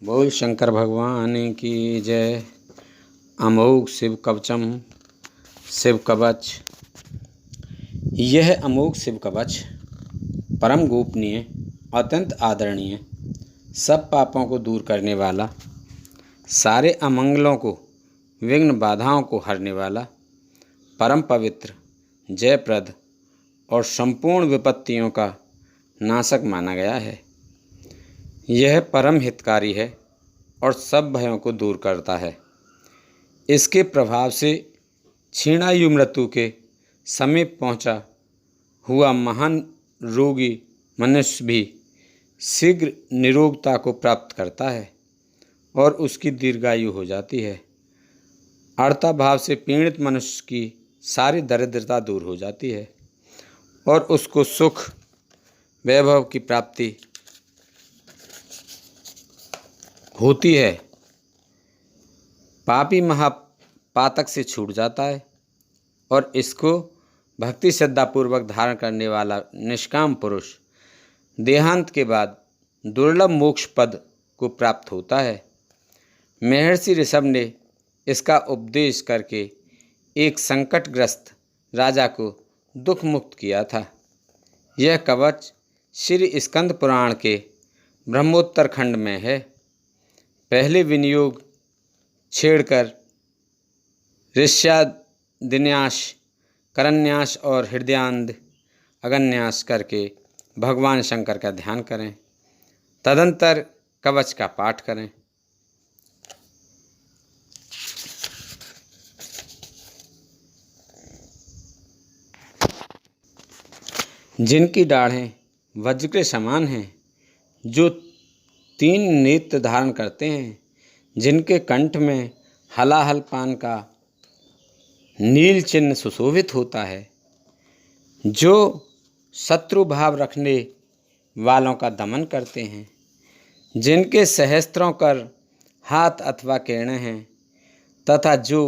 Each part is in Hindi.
बोल शंकर भगवान की जय। अमोघ शिव कवचम शिव कवच। यह अमोघ शिव कवच परम गोपनीय, अत्यंत आदरणीय, सब पापों को दूर करने वाला, सारे अमंगलों को, विघ्न बाधाओं को हरने वाला, परम पवित्र, जयप्रद और संपूर्ण विपत्तियों का नाशक माना गया है। यह परम हितकारी है और सब भयों को दूर करता है। इसके प्रभाव से क्षीणायु मृत्यु के समीप पहुंचा हुआ महान रोगी मनुष्य भी शीघ्र निरोगता को प्राप्त करता है और उसकी दीर्घायु हो जाती है। अर्था भाव से पीड़ित मनुष्य की सारी दरिद्रता दूर हो जाती है और उसको सुख वैभव की प्राप्ति होती है। पापी महापातक से छूट जाता है और इसको भक्ति श्रद्धापूर्वक धारण करने वाला निष्काम पुरुष देहांत के बाद दुर्लभ मोक्ष पद को प्राप्त होता है। महर्षि ऋषभ ने इसका उपदेश करके एक संकटग्रस्त राजा को दुख मुक्त किया था। यह कवच श्री स्कंद पुराण के ब्रह्मोत्तर खंड में है। पहले विनियोग छेड़कर ऋष्यादिन्यास, करन्यास और हृदयान्ध अगन्यास करके भगवान शंकर का ध्यान करें। तदंतर कवच का पाठ करें। जिनकी दाढ़ें वज्र के समान हैं, जो 3 नेत्र धारण करते हैं, जिनके कंठ में हलाहल पान का नील चिन्ह सुशोभित होता है, जो शत्रु भाव रखने वालों का दमन करते हैं, जिनके सहस्त्रों कर हाथ अथवा किरणें हैं, तथा जो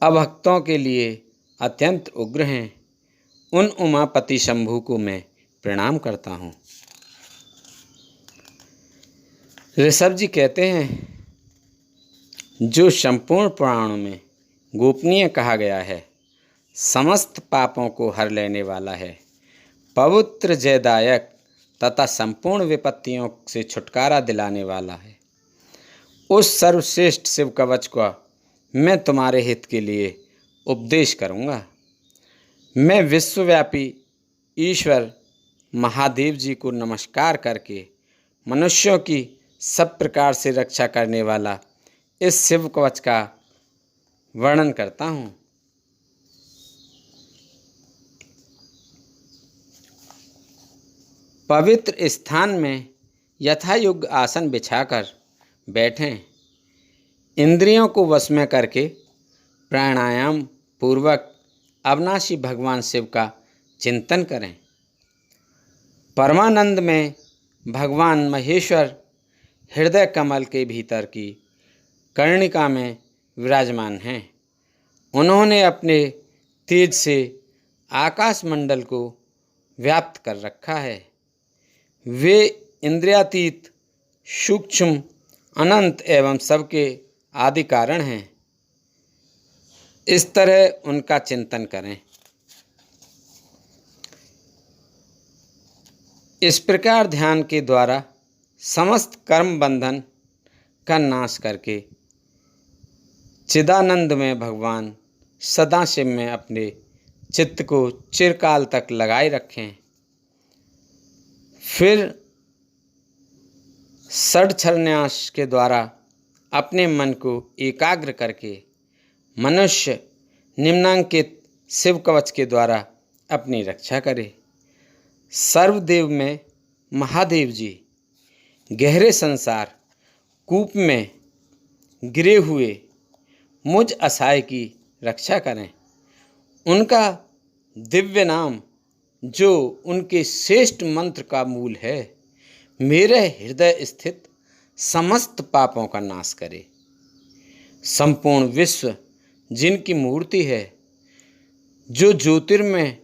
अभक्तों के लिए अत्यंत उग्र हैं, उन उमापति शंभु को मैं प्रणाम करता हूँ। ऋषभ जी कहते हैं, जो संपूर्ण पुराणों में गोपनीय कहा गया है, समस्त पापों को हर लेने वाला है, पवित्र जयदायक तथा संपूर्ण विपत्तियों से छुटकारा दिलाने वाला है, उस सर्वश्रेष्ठ शिव कवच का मैं तुम्हारे हित के लिए उपदेश करूँगा। मैं विश्वव्यापी ईश्वर महादेव जी को नमस्कार करके मनुष्यों की सब प्रकार से रक्षा करने वाला इस शिव कवच का वर्णन करता हूँ। पवित्र स्थान में यथायोग्य आसन बिछाकर बैठें। इंद्रियों को वश में करके प्राणायाम पूर्वक अविनाशी भगवान शिव का चिंतन करें। परमानंद में भगवान महेश्वर हृदय कमल के भीतर की कर्णिका में विराजमान हैं। उन्होंने अपने तेज से आकाश मंडल को व्याप्त कर रखा है। वे इंद्रियातीत, सूक्ष्म, अनंत एवं सबके आदि कारण हैं। इस तरह उनका चिंतन करें। इस प्रकार ध्यान के द्वारा समस्त कर्म बंधन का नाश करके चिदानंद में भगवान सदाशिव में अपने चित्त को चिरकाल तक लगाए रखें। फिर षड्छन्यास के द्वारा अपने मन को एकाग्र करके मनुष्य निम्नांकित शिव कवच के द्वारा अपनी रक्षा करे। सर्वदेव में महादेव जी गहरे संसार कूप में गिरे हुए मुझ असहाय की रक्षा करें। उनका दिव्य नाम, जो उनके श्रेष्ठ मंत्र का मूल है, मेरे हृदय स्थित समस्त पापों का नाश करे। संपूर्ण विश्व जिनकी मूर्ति है, जो ज्योतिर्मय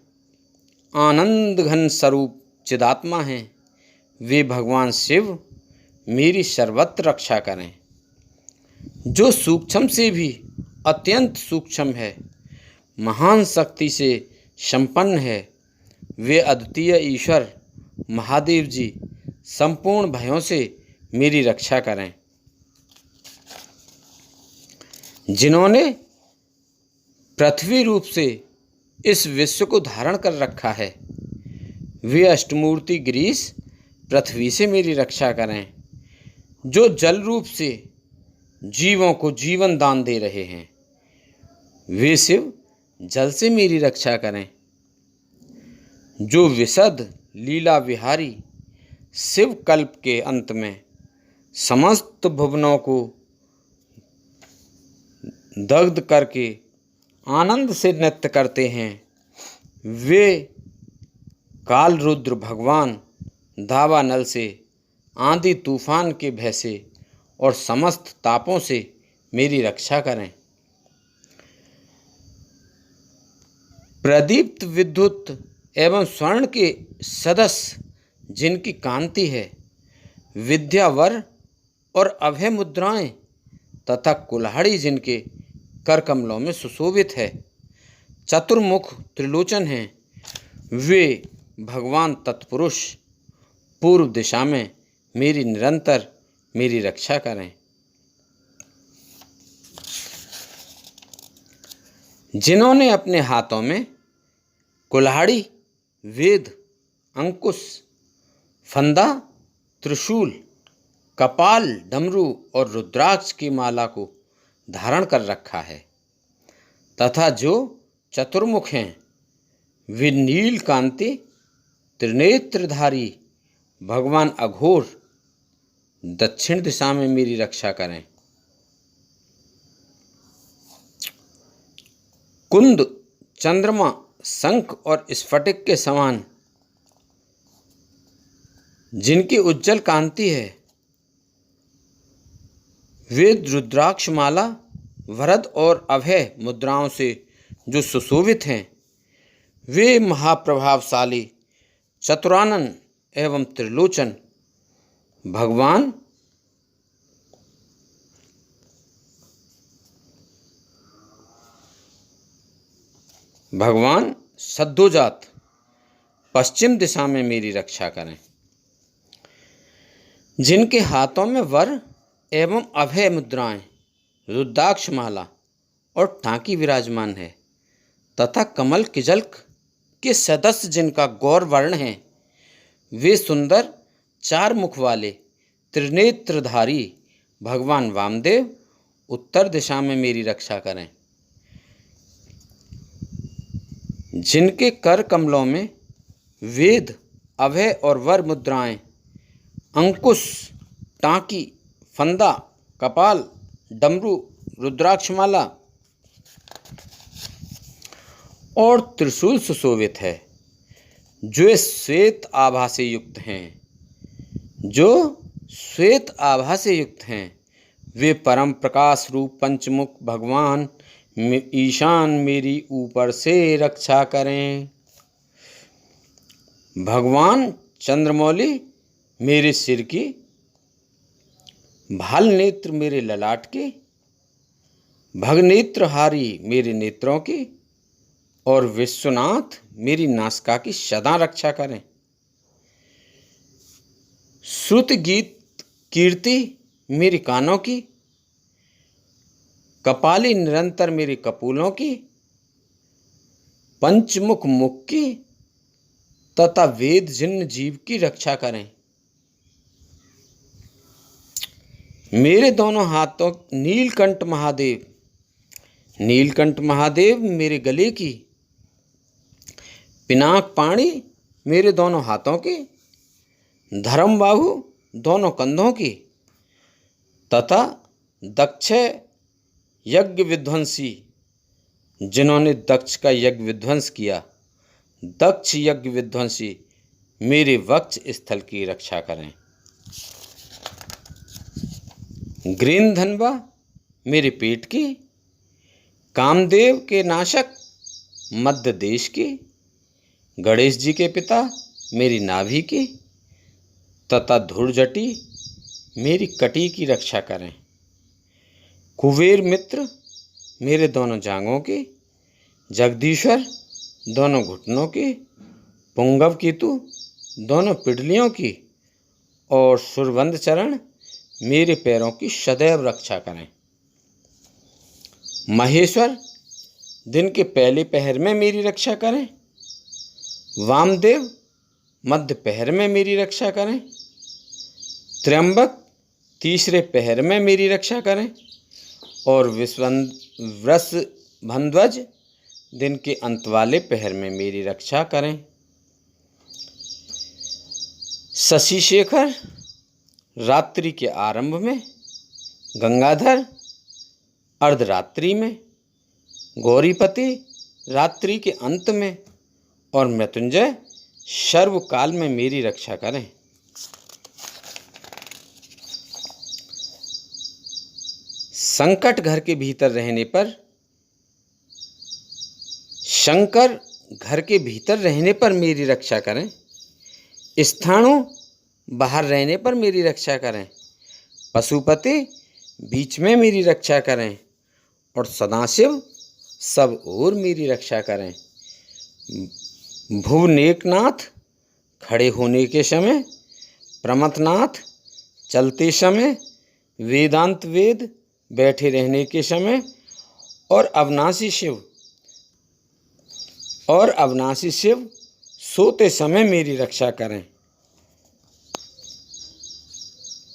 आनंद घन स्वरूप चिदात्मा हैं, वे भगवान शिव मेरी सर्वत्र रक्षा करें। जो सूक्ष्म से भी अत्यंत सूक्ष्म है, महान शक्ति से संपन्न है, वे अद्वितीय ईश्वर महादेव जी संपूर्ण भयों से मेरी रक्षा करें। जिन्होंने पृथ्वी रूप से इस विश्व को धारण कर रखा है, वे अष्टमूर्ति गिरीश पृथ्वी से मेरी रक्षा करें। जो जल रूप से जीवों को जीवन दान दे रहे हैं, वे शिव जल से मेरी रक्षा करें। जो विशद लीला विहारी शिव कल्प के अंत में समस्त भुवनों को दग्ध करके आनंद से नृत्य करते हैं, वे काल रुद्र भगवान दावानल से, आंधी तूफान के भय से और समस्त तापों से मेरी रक्षा करें। प्रदीप्त विद्युत एवं स्वर्ण के सदस्य जिनकी कांति है, विद्यावर और अभय मुद्राएं तथा कुल्हाड़ी जिनके कर कमलों में सुशोभित है, चतुर्मुख त्रिलोचन हैं, वे भगवान तत्पुरुष पूर्व दिशा में निरंतर मेरी रक्षा करें। जिन्होंने अपने हाथों में कुल्हाड़ी, वेद, अंकुश, फंदा, त्रिशूल, कपाल, डमरू और रुद्राक्ष की माला को धारण कर रखा है तथा जो चतुर्मुख हैं, वे नील कांति त्रिनेत्रधारी भगवान अघोर दक्षिण दिशा में मेरी रक्षा करें। कुंद, चंद्रमा, शंख और स्फटिक के समान जिनकी उज्जवल कांति है, वे रुद्राक्ष माला, वरद और अभय मुद्राओं से जो सुशोभित हैं, वे महाप्रभावशाली चतुरानन एवं त्रिलोचन भगवान सद्योजात पश्चिम दिशा में मेरी रक्षा करें। जिनके हाथों में वर एवं अभय मुद्राएं, रुद्राक्ष माला और टांकी विराजमान है तथा कमल किजल्क के सदस्य जिनका गौर वर्ण है, वे सुंदर चार मुख वाले त्रिनेत्रधारी भगवान वामदेव उत्तर दिशा में मेरी रक्षा करें। जिनके कर कमलों में वेद, अभय और वर मुद्राएं, अंकुश, टांकी, फंदा, कपाल, डमरू, रुद्राक्षमाला और त्रिशूल सुशोभित है, जो श्वेत आभा से युक्त हैं, वे परम प्रकाश रूप पंचमुख भगवान ईशान मेरी ऊपर से रक्षा करें। भगवान चंद्रमौली मेरे सिर की, भाल नेत्र मेरे ललाट की, भगनेत्रहारी मेरे नेत्रों की और विश्वनाथ मेरी नासिका की सदा रक्षा करें। श्रुत गीत कीर्ति मेरी कानों की, कपाली निरंतर मेरे कपूलों की, पंचमुख मुख की तथा वेद जिन्न जीव की रक्षा करें। मेरे दोनों हाथों नीलकंठ महादेव मेरे गले की, पिनाक पाणी मेरे दोनों हाथों की, धर्मबाहु दोनों कंधों की तथा दक्ष यज्ञ विध्वंसी जिन्होंने दक्ष का यज्ञ विध्वंस किया, दक्ष यज्ञ विध्वंसी मेरे वक्ष स्थल की रक्षा करें। ग्रीनधनवा मेरे पेट की, कामदेव के नाशक मध्य देश की, गणेश जी के पिता मेरी नाभि की तथा धूर्जटी मेरी कटी की रक्षा करें। कुबेर मित्र मेरे दोनों जांघों की, जगदीश्वर दोनों घुटनों की, पुंगव केतु दोनों पिडलियों की और सुरबंद चरण मेरे पैरों की सदैव रक्षा करें। महेश्वर दिन के पहले पहर में मेरी रक्षा करें। वामदेव मध्य पहर में मेरी रक्षा करें। त्र्यंबक तीसरे पहर में मेरी रक्षा करें और वृषभध्वज दिन के अंत वाले पहर में मेरी रक्षा करें। शशिशेखर रात्रि के आरंभ में, गंगाधर अर्धरात्रि में, गौरीपति रात्रि के अंत में और मृत्युंजय सर्वकाल में मेरी रक्षा करें। संकट घर के भीतर रहने पर, शंकर घर के भीतर रहने पर मेरी रक्षा करें। स्थाणु बाहर रहने पर मेरी रक्षा करें। पशुपति बीच में मेरी रक्षा करें और सदाशिव सब ओर मेरी रक्षा करें। भुवनेकनाथ खड़े होने के समय, प्रमथनाथ चलते समय, वेदांत वेद बैठे रहने के समय और अविनाशी शिव सोते समय मेरी रक्षा करें।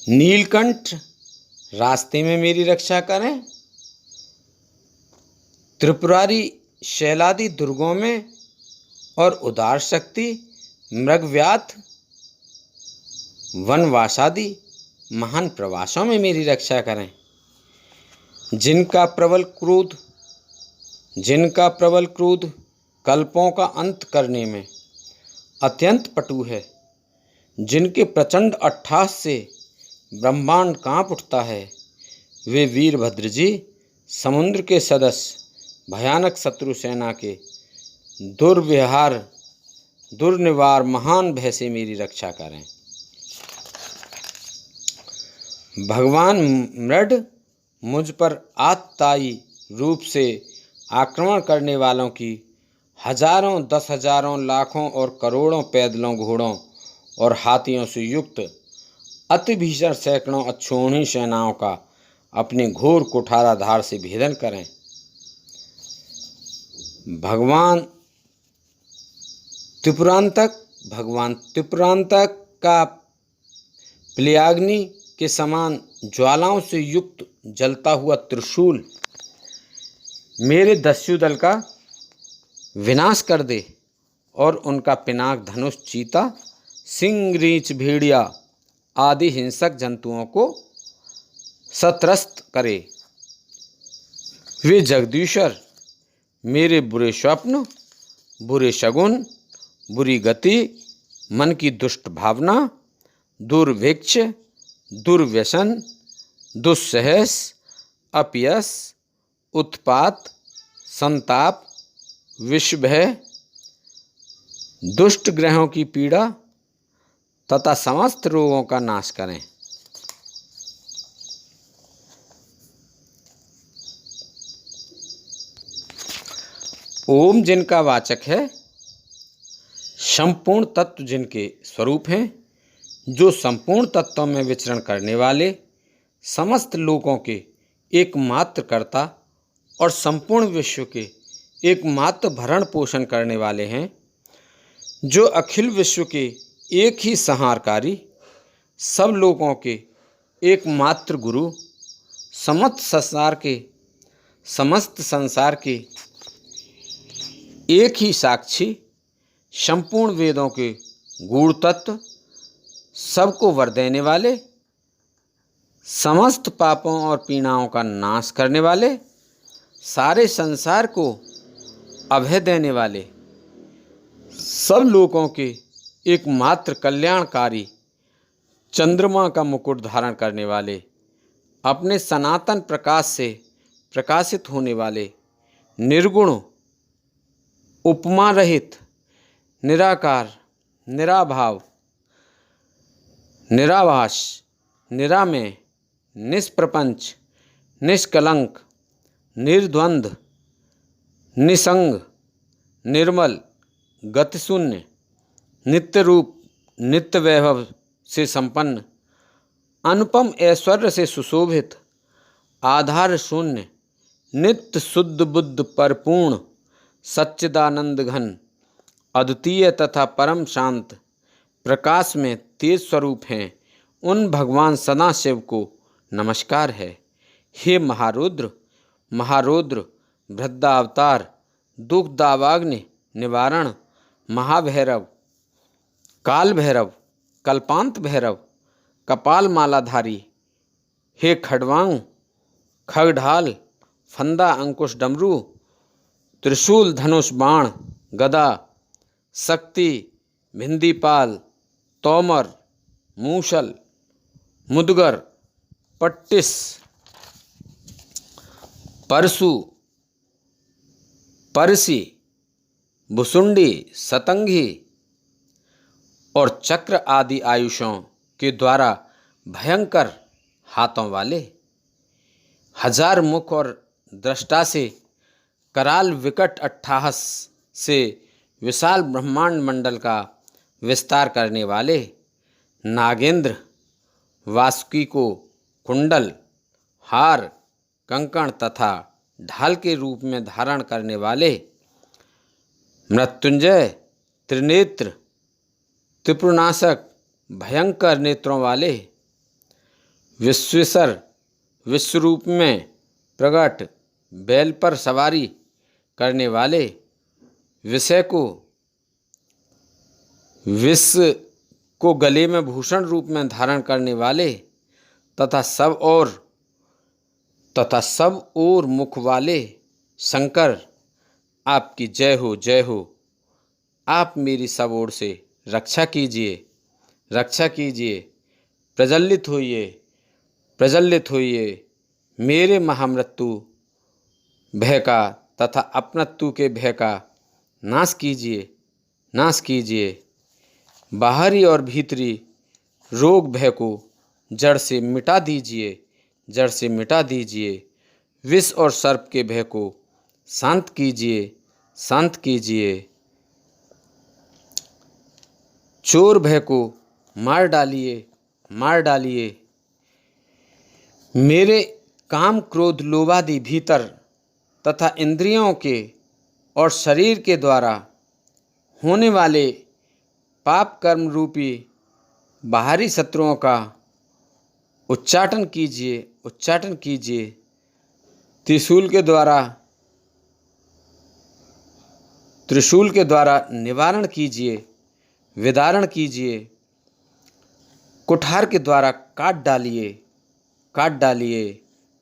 नीलकंठ रास्ते में मेरी रक्षा करें। त्रिपुरारी शैलादि दुर्गों में और उदार शक्ति मृगव्याध वनवासादि महान प्रवासों में मेरी रक्षा करें। जिनका प्रबल क्रोध कल्पों का अंत करने में अत्यंत पटु है, जिनके प्रचंड अट्टहास से ब्रह्मांड कांप उठता है, वे वीरभद्र जी समुद्र के सदस्य भयानक शत्रु सेना के दुर्निवार महान भय से मेरी रक्षा करें। भगवान मृड मुझ पर आततायी रूप से आक्रमण करने वालों की हजारों, 10,000, लाखों और करोड़ों पैदलों, घोड़ों और हाथियों से युक्त अति भीषण सैकड़ों अक्षौहिणी सेनाओं का अपने घोर कुठाराधार से भेदन करें। भगवान त्रिपुरांतक का प्लयाग्नि के समान ज्वालाओं से युक्त जलता हुआ त्रिशूल मेरे दस्यु दल का विनाश कर दे और उनका पिनाक धनुष चीता, सिंह, रीछ, भेड़िया आदि हिंसक जंतुओं को सत्रस्त करे। वे जगदीश्वर मेरे बुरे स्वप्न, बुरे शगुन, बुरी गति, मन की दुष्ट भावना, दुर्भिक्ष, दुर्व्यसन, दुस्सहस, अपयश, उत्पात, संताप, विषभय, दुष्ट ग्रहों की पीड़ा तथा समस्त रोगों का नाश करें। ओम जिनका वाचक है, संपूर्ण तत्व जिनके स्वरूप हैं, जो संपूर्ण तत्वों में विचरण करने वाले, समस्त लोकों के एकमात्र कर्ता और संपूर्ण विश्व के एकमात्र भरण पोषण करने वाले हैं, जो अखिल विश्व के एक ही संहारकारी, सब लोगों के एकमात्र गुरु, समस्त संसार के एक ही साक्षी, संपूर्ण वेदों के गूढ़ तत्व, सबको वर देने वाले, समस्त पापों और पीड़ाओं का नाश करने वाले, सारे संसार को अभय देने वाले, सब लोगों के एकमात्र कल्याणकारी, चंद्रमा का मुकुट धारण करने वाले, अपने सनातन प्रकाश से प्रकाशित होने वाले, निर्गुण, उपमा रहित, निराकार, निराभाव, निराभास, निरामय, निष्प्रपंच, निष्कलंक, निर्द्वंद्व, निसंग, निर्मल, गतिशून्य, नित्य रूप, नित्य वैभव से संपन्न, अनुपम ऐश्वर्य से सुशोभित, आधार शून्य, नित्य शुद्ध बुद्ध परिपूर्ण, सच्चिदानंद घन, अद्वितीय तथा परम शांत, प्रकाश में तेज स्वरूप हैं, उन भगवान सदाशिव को नमस्कार है। हे महारुद्र, महारुद्र, वृद्धावतार, दुख दावाग्नि निवारण, महाभैरव, काल भैरव, कल्पांत भैरव, कपाल मालाधारी, हे खड्वांग, खगढाल, फंदा अंकुश डमरू, त्रिशूल धनुष बाण गदा, शक्ति, भिंदीपाल, तोमर, मूसल, मुदगर, पट्टिस, परशु, परसी, भुसुंडी, सतंगी और चक्र आदि आयुषों के द्वारा भयंकर हाथों वाले, हजार मुख और दृष्टा से कराल विकट अट्टहास से विशाल ब्रह्मांड मंडल का विस्तार करने वाले, नागेंद्र, वासुकी को कुंडल, हार, कंकण तथा ढाल के रूप में धारण करने वाले, मृत्युंजय, त्रिनेत्र, त्रिपुरनाशक, भयंकर नेत्रों वाले, विश्वेश्वर, विश्वरूप में प्रकट, बैल पर सवारी करने वाले, विषय को गले में भूषण रूप में धारण करने वाले तथा सब और मुख वाले शंकर, आपकी जय हो, जय हो। आप मेरी सब ओर से रक्षा कीजिए, रक्षा कीजिए, प्रज्वलित होइए, प्रज्वलित होइए। मेरे महामृत्यु भय का तथा अपनत्व के भय का नाश कीजिए, नाश कीजिए। बाहरी और भीतरी रोग भय को जड़ से मिटा दीजिए, जड़ से मिटा दीजिए। विष और सर्प के भय को शांत कीजिए, शांत कीजिए। चोर भय को मार डालिए, मार डालिए। मेरे काम, क्रोध, लोभादि भीतर तथा इंद्रियों के और शरीर के द्वारा होने वाले पाप कर्म रूपी बाहरी शत्रुओं का उच्चाटन कीजिए, उच्चाटन कीजिए। त्रिशूल के द्वारा निवारण कीजिए, विदारण कीजिए। कुठार के द्वारा काट डालिए, काट डालिए।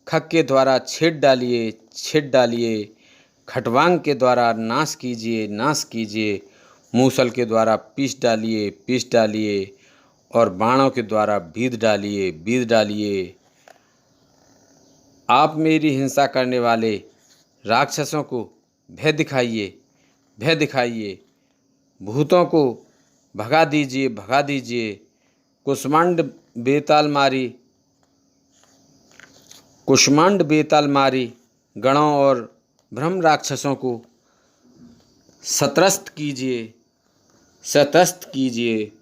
खग के द्वारा छेद डालिए, छेद डालिए। खटवांग के द्वारा नाश कीजिए, नाश कीजिए। मूसल के द्वारा पीस डालिए, पीस डालिए। और बाणों के द्वारा बीध डालिए, बीध डालिए। आप मेरी हिंसा करने वाले राक्षसों को भय दिखाइए, भय दिखाइए। भूतों को भगा दीजिए, भगा दीजिए। कुष्मांड बेताल मारी गणों और ब्रह्म राक्षसों को शतरस्त कीजिए, शतरस्त कीजिए।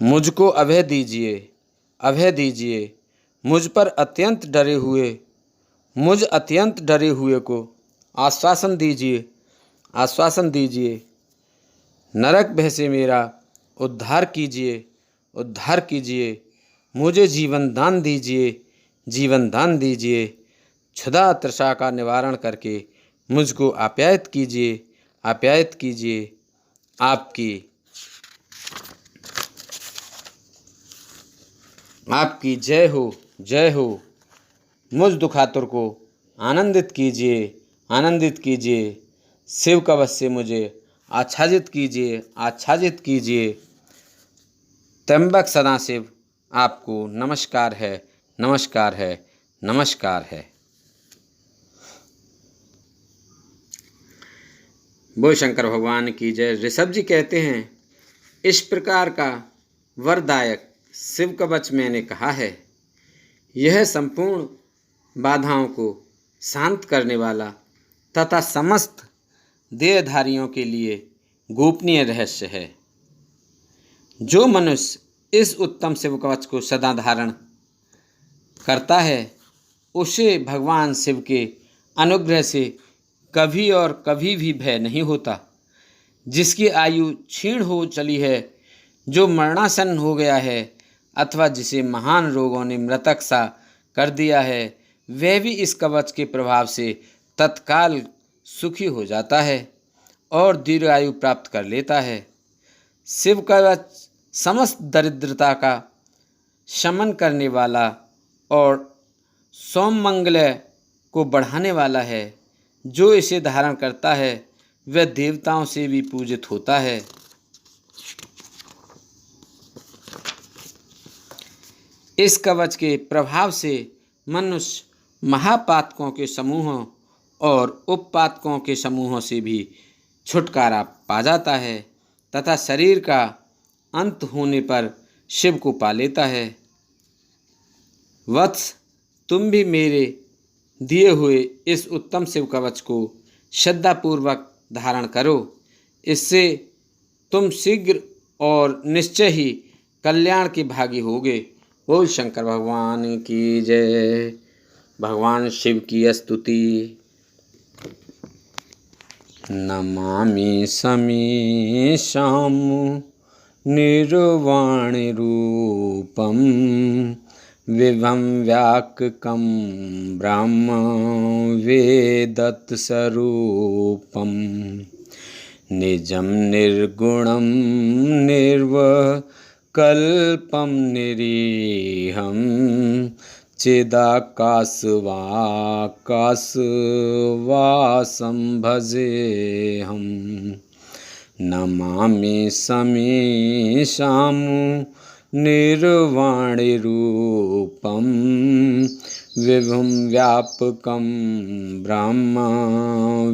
मुझको अभय दीजिए, अभय दीजिए। मुझ अत्यंत डरे हुए को आश्वासन दीजिए, आश्वासन दीजिए। नरक भय से मेरा उद्धार कीजिए, उद्धार कीजिए। मुझे जीवन दान दीजिए, जीवन दान दीजिए। क्षुधा तृषा का निवारण करके मुझको आप्यायित कीजिए, आप्यायित कीजिए। आपकी जय हो, जय हो। मुझ दुखातुर को आनंदित कीजिए, आनंदित कीजिए। शिव कवच से मुझे आच्छादित कीजिए, आच्छादित कीजिए। त्र्यंबक सदाशिव, आपको नमस्कार है, नमस्कार है, नमस्कार है। बोल शंकर भगवान की जय। ऋषभ जी कहते हैं, इस प्रकार का वरदायक शिव कवच मैंने कहा है। यह संपूर्ण बाधाओं को शांत करने वाला तथा समस्त देहधारियों के लिए गोपनीय रहस्य है। जो मनुष्य इस उत्तम शिव कवच को सदा धारण करता है उसे भगवान शिव के अनुग्रह से कभी और कभी भी भय नहीं होता। जिसकी आयु क्षीण हो चली है, जो मरणासन हो गया है अथवा जिसे महान रोगों ने मृतक सा कर दिया है, वह भी इस कवच के प्रभाव से तत्काल सुखी हो जाता है और दीर्घायु प्राप्त कर लेता है। शिव कवच समस्त दरिद्रता का शमन करने वाला और सौमंगल्य को बढ़ाने वाला है। जो इसे धारण करता है वह देवताओं से भी पूजित होता है। इस कवच के प्रभाव से मनुष्य महापातकों के समूहों और उपपातकों के समूहों से भी छुटकारा पा जाता है तथा शरीर का अंत होने पर शिव को पा लेता है। वत्स, तुम भी मेरे दिए हुए इस उत्तम शिव कवच को श्रद्धापूर्वक धारण करो। इससे तुम शीघ्र और निश्चय ही कल्याण के भागी होगे। बोल शंकर भगवान की जय। भगवान शिव की स्तुति। नमामि समीशां निर्वाणि रूपं विभं व्याककं ब्रह्म वेदत्स्वरूपं निजं निर्गुणं निर्विकल्पं निरीहं चिदाकाशवाकाशवासं भजेऽहं। नमामि समीशां निर्वाणि रूपं विभुं व्यापकं ब्रह्म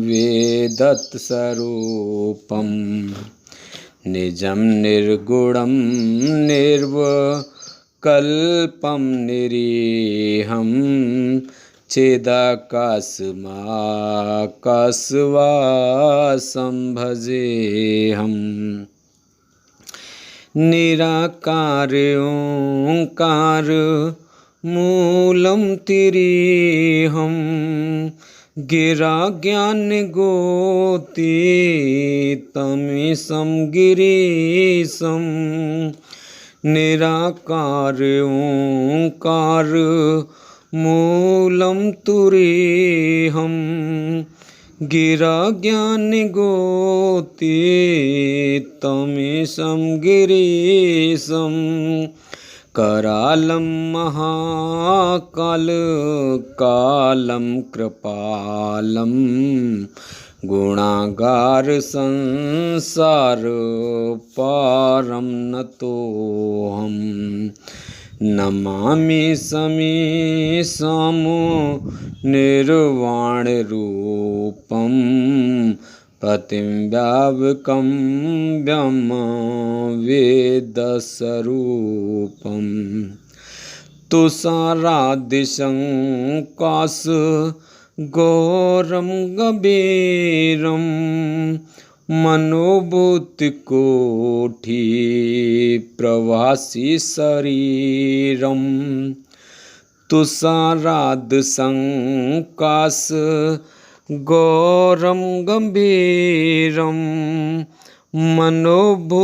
वेदत्स्वरूपं निजं निर्गुणं निर्विकल्पं निरीहं चिदाकाशवाकाशवासं भजेऽहम्। निराकार ओंकार मूलं तिरीहं गिरा ज्ञान गोतीतमीशं गिरीशं। निराकार ओंकार मूलं तुरीहं गिरा ज्ञान गोतीतमीशं गिरीशं। करालं महाकाल कालं कृपालं गुणागार संसार पारं नतोऽहम्। नमामि समीशां निर्वाणि रूपं पतिं व्यापकं ब्रह्म वेदस्वरूपं। तुषारादिशं काशगौरं गभीरं मनोभूतिकोटि प्रवासी शरीरं। तुषारादिशं काशगौरं गंभीरं मनोभूतिकोटि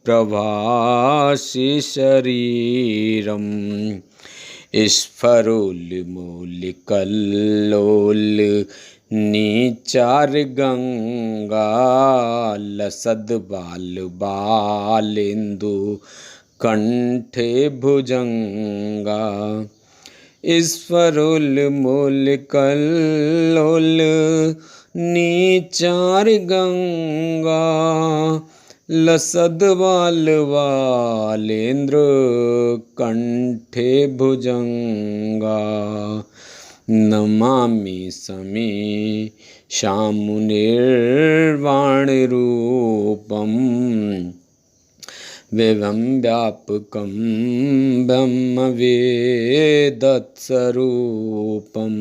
प्रवासी शरीरं। स्फुरन्मूलिकल्लोल नीचार गंगा लसद बाल बालेन्दु कंठे भुजंगा। स्फुरन्मूलिकल्लोल नीचार गंगा लसद बाल बालेन्द्र कंठे भुजंगा। नमामि समीशां निर्वाणि रूपं विभं व्यापकं ब्रह्मवेदस्वरूपम्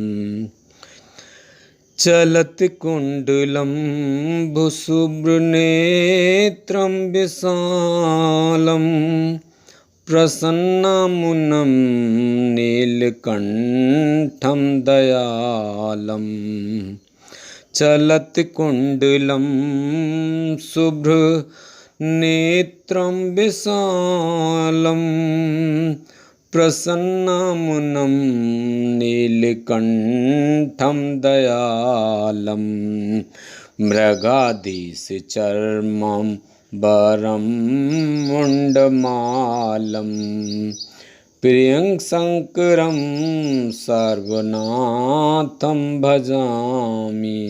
चलत्कुण्डलं भुशुभ्रनेत्रं विशालं प्रसन्नमुनं नीलकण्ठं दयालं चलत्कुण्डलं शुभ्रनेत्रं विशालं प्रसन्नमुनं नीलकण्ठं दयालं मृगाधीशचर्मं वरं मुण्डमालं प्रियङ्करं सर्वनाथं भजामि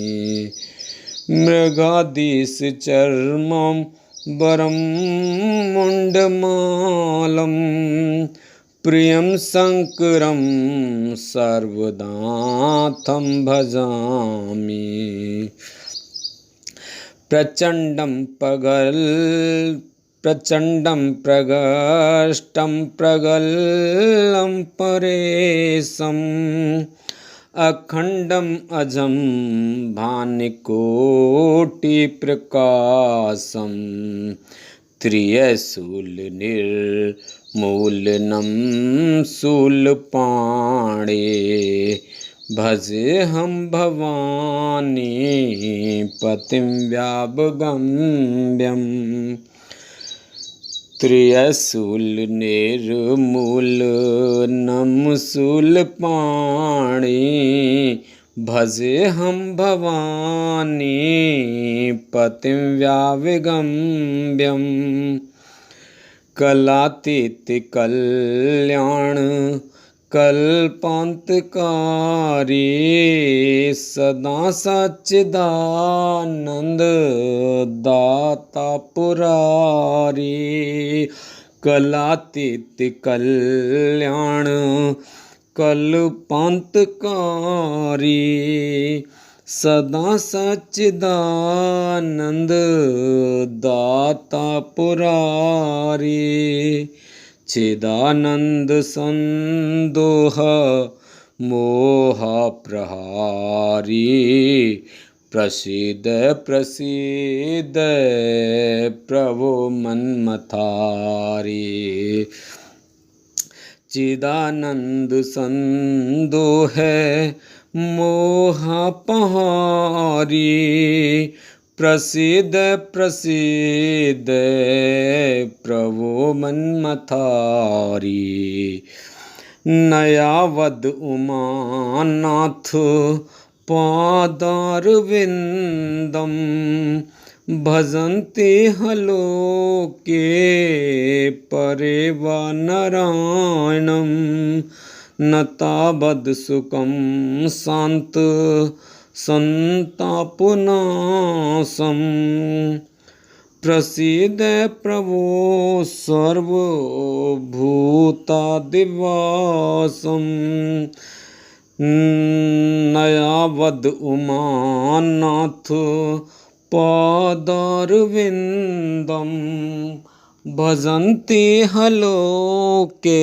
मृगाधीशचर्मं वरं मुण्डमालं प्रियं शङ्करं सर्वनाथं भजामि प्रचण्डं प्रगष्टं प्रगल्लं परेशम् अखण्डम् अजं भानुकोटिप्रकाशं त्रियशूलनिर्मूलनं शूलपाणे भजेऽहं भवानी पतिं व्यावगम्यं त्रियशूलनिर्मूलनं शूलपाणे भजेऽहं भवानी पतिं व्यावगम्यं कलातीतकल्याण कल्पान्तकारी सदा सच्चिदानन्द दाता पुरारी कलातीतकल्याण कल्पान्तकारी सदा सच्चिदानन्द दाता पुरारी चिदानंद संदोह मोह प्रहारी प्रसीद प्रसीद प्रभो मन्मथारी चिदानंद संदोह मोह पहारी प्रसीद प्रसीद प्रभो मन्मथारी नयावद उमानाथ पादारविन्दं भजन्ते हलोके परेवा नारायणं न तावद् सुखं शान्त संतापनाशं प्रसीद प्रभो सर्वभूतादिवासं नयावद् उमानाथ पादारविन्दं भजन्ते हलोके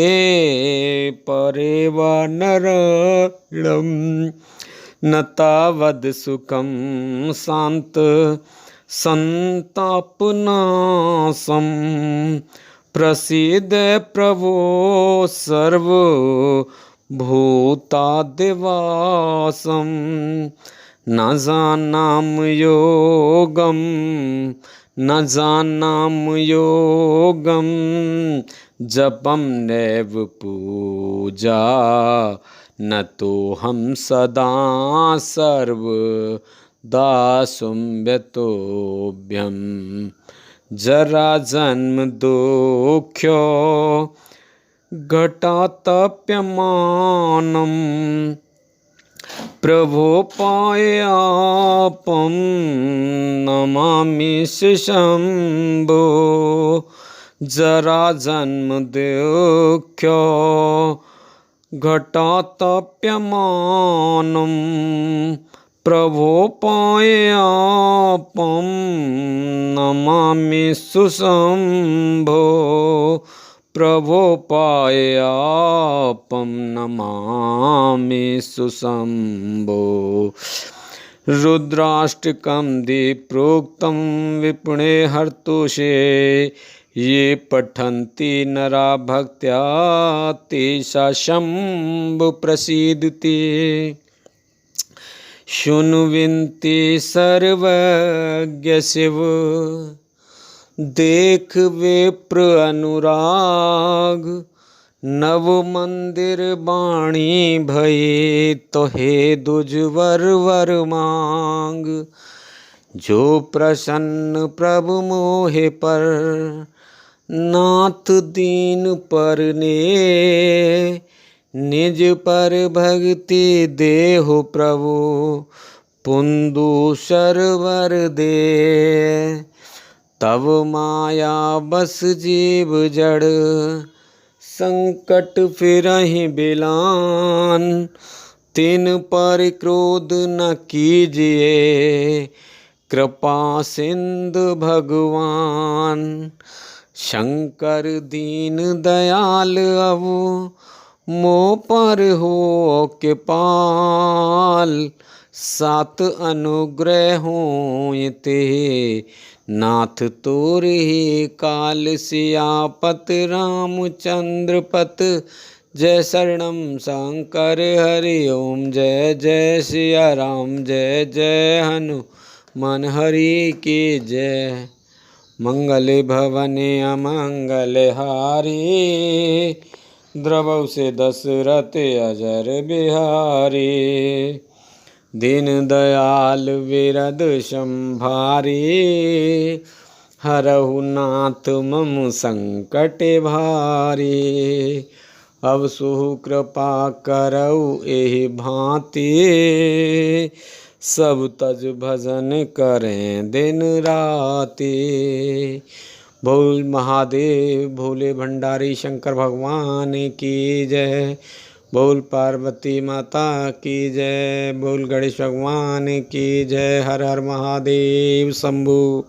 परेवा नारायणं न तावद् सुखं शान्त संतापनाशं प्रसीद प्रभो सर्वभूतादिवासं न जानामि योगं न जानामि योगं जपं नैव पूजा न तोऽहं सदा सर्वदा संव्यतोऽभ्यं जरा जन्म दुःख्यो घटातप्यमानं प्रभो पायापं नमामि शम्भो जरा जन्म दुःख्यो घटातप्यमानं प्रभो पायापम नमामि सुशंभो। प्रभो पायापम नमामि सुशंभो। रुद्राष्टकं प्रोक्तं विपुणे हर्तुषे। ये पठन्ति नरा भक्त्या तेषा शंभु प्रसीदति। शुण्वन्ति सर्वज्ञ शिव देख विप्र अनुराग। नव मंदिर बाणी भये तो हे दुजवर वर मांग। जो प्रसन्न प्रभु मोहे पर नाथ दीन पर ने। निज पर भक्ति देहो प्रभु पुंदु सरवर दे। तब माया बस जीव जड़ संकट फिरहि बिलान। तिन पर क्रोध न कीजिए कृपा सिंधु भगवान। शंकर दीन दयाल अवु मो पर हो कृपाल। सात अनुग्रह हों ते नाथ तोर ही काल। सियापत रामचंद्र पत जय शरणम शंकर हरि ओम। जय जय सिया राम जय जय हनुमान हरि की जय। मंगल भवन अमंगल हारी द्रवौ से दशरथ अजर बिहारी। दीन दयाल विरद संभारी हरहु नाथ मम संकट भारी। अब सुहु कृपा करौ एहि भांति सब तज भजन करें दिन राति। बोल महादेव भोले भंडारी शंकर भगवान की जय। बोल पार्वती माता की जय। बोल गणेश भगवान की जय। हर हर महादेव शंभु।